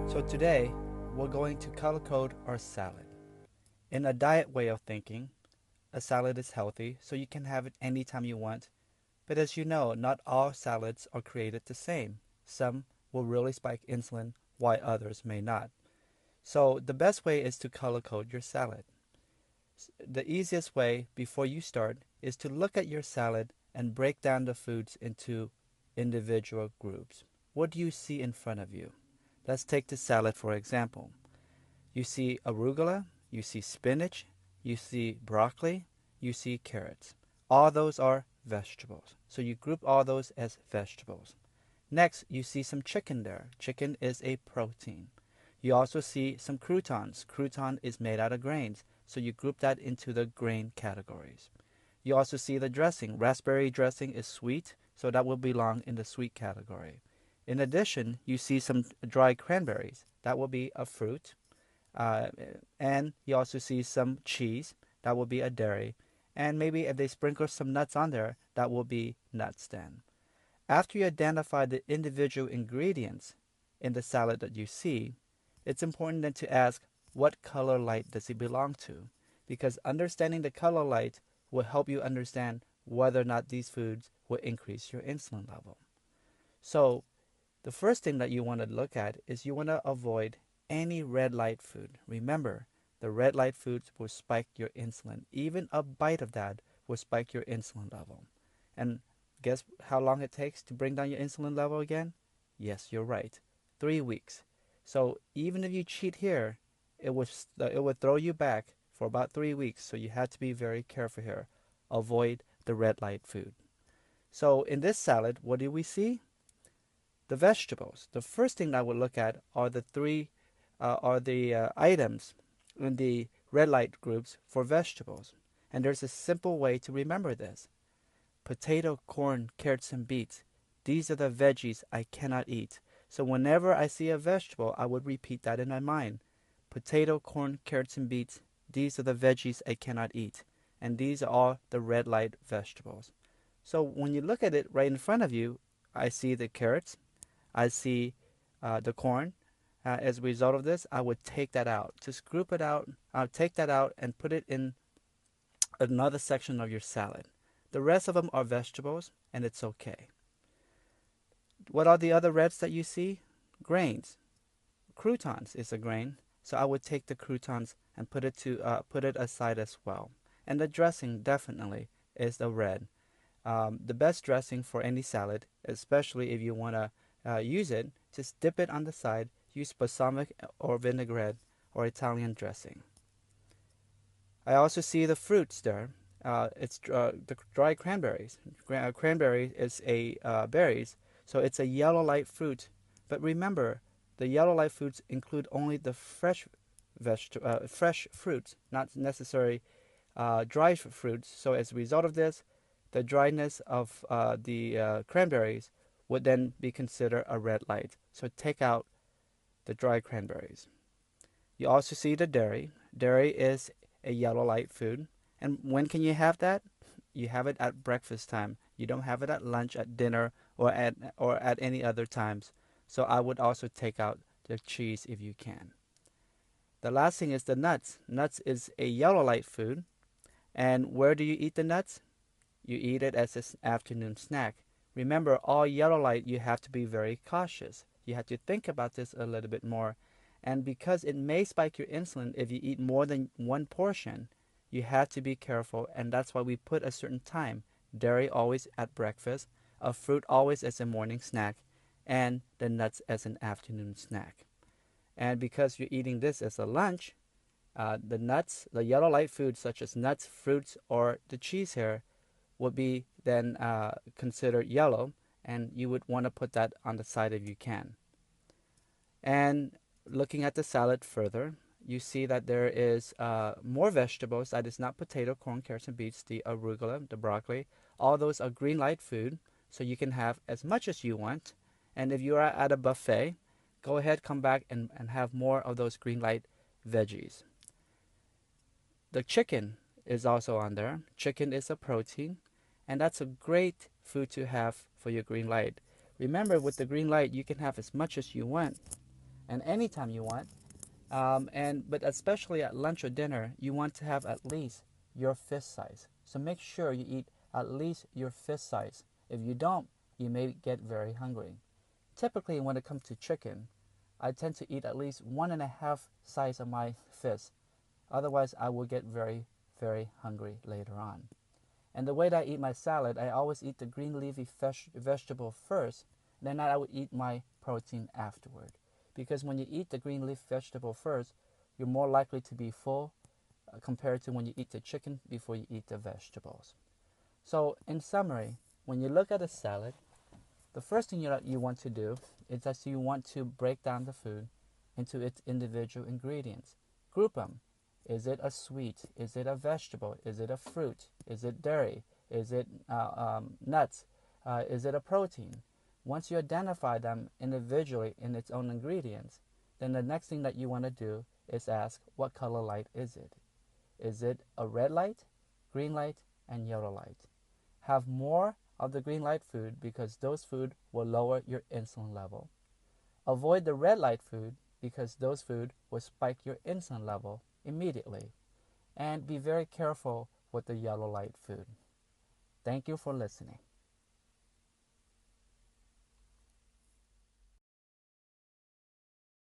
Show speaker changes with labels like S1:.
S1: So today, we're going to color code our salad. In a diet way of thinking, a salad is healthy, so you can have it anytime you want. But as you know, not all salads are created the same. Some will really spike insulin, while others may not. So the best way is to color code your salad. The easiest way before you start is to look at your salad and break down the foods into individual groups. What do you see in front of you? Let's take the salad for example. You see arugula, you see spinach, you see broccoli, you see carrots. All those are vegetables. So you group all those as vegetables. Next, you see some chicken there. Chicken is a protein. You also see some croutons. Crouton is made out of grains. So you group that into the grain categories. You also see the dressing. Raspberry dressing is sweet, so that will belong in the sweet category. In addition, you see some dried cranberries. That will be a fruit. Uh, and you also see some cheese. That will be a dairy. And maybe if they sprinkle some nuts on there, that will be nuts then. After you identify the individual ingredients in the salad that you see, it's important then to ask what color light does it belong to? Because understanding the color light will help you understand whether or not these foods will increase your insulin level. So the first thing that you want to look at is you want to avoid any red light food. Remember, the red light foods will spike your insulin. Even a bite of that will spike your insulin level. And guess how long it takes to bring down your insulin level again? Yes, you're right. 3 weeks. So even if you cheat here, it would throw you back for about 3 weeks. So you have to be very careful here. Avoid the red light food. So in this salad, what do we see? The vegetables. The first thing I would look at are the items in the red light groups for vegetables. And there's a simple way to remember this. Potato, corn, carrots, and beets. These are the veggies I cannot eat. So whenever I see a vegetable, I would repeat that in my mind. Potato, corn, carrots, and beets. These are the veggies I cannot eat. And these are all the red light vegetables. So when you look at it right in front of you, I see the carrots. I see the corn. As a result of this, I would take that out. Just group it out. I'll take that out and put it in another section of your salad. The rest of them are vegetables, and it's okay. What are the other reds that you see? Grains. Croutons is a grain, so I would take the croutons and put it aside as well. And the dressing definitely is the red. The best dressing for any salad, especially if you want to use it, just dip it on the side. Use balsamic or vinaigrette or Italian dressing. I also see the fruits there. It's the dried cranberries. Cranberry is a berries, so it's a yellow light fruit. But remember, the yellow light fruits include only the fresh fruits, not necessarily dry fruits. So as a result of this, the dryness of the cranberries would then be considered a red light. So take out the dried cranberries. You also see the dairy. Dairy is a yellow light food. And when can you have that? You have it at breakfast time. You don't have it at lunch, at dinner, or at any other times. So I would also take out the cheese if you can. The last thing is the nuts. Nuts is a yellow light food. And where do you eat the nuts? You eat it as an afternoon snack. Remember, all yellow light, you have to be very cautious. You have to think about this a little bit more. And because it may spike your insulin if you eat more than one portion, you have to be careful. And that's why we put a certain time. Dairy always at breakfast, a fruit always as a morning snack, and the nuts as an afternoon snack. And because you're eating this as a lunch, the nuts, the yellow light foods such as nuts, fruits, or the cheese here would be then considered yellow, and you would want to put that on the side if you can. And looking at the salad further, you see that there is more vegetables. That is not potato, corn, carrots, and beets, the arugula, the broccoli. All those are green light food, so you can have as much as you want. And if you are at a buffet, go ahead, come back and have more of those green light veggies. The chicken is also on there. Chicken is a protein, and that's a great food to have for your green light. Remember, with the green light, you can have as much as you want and anytime you want. But especially at lunch or dinner, you want to have at least your fist size. So make sure you eat at least your fist size. If you don't, you may get very hungry. Typically, when it comes to chicken, I tend to eat at least 1.5 size of my fist. Otherwise, I will get very, very hungry later on. And the way that I eat my salad, I always eat the green leafy vegetable first, then I would eat my protein afterward. Because when you eat the green leaf vegetable first, you're more likely to be full compared to when you eat the chicken before you eat the vegetables. So, in summary, when you look at a salad, the first thing you want to do is that you want to break down the food into its individual ingredients. Group them. Is it a sweet? Is it a vegetable? Is it a fruit? Is it dairy? Is it nuts? Is it a protein? Once you identify them individually in its own ingredients, then the next thing that you want to do is ask, what color light is it? Is it a red light, green light, and yellow light? Have more of the green light food because those food will lower your insulin level. Avoid the red light food because those food will spike your insulin level immediately. And be very careful with the yellow light food. Thank you for listening.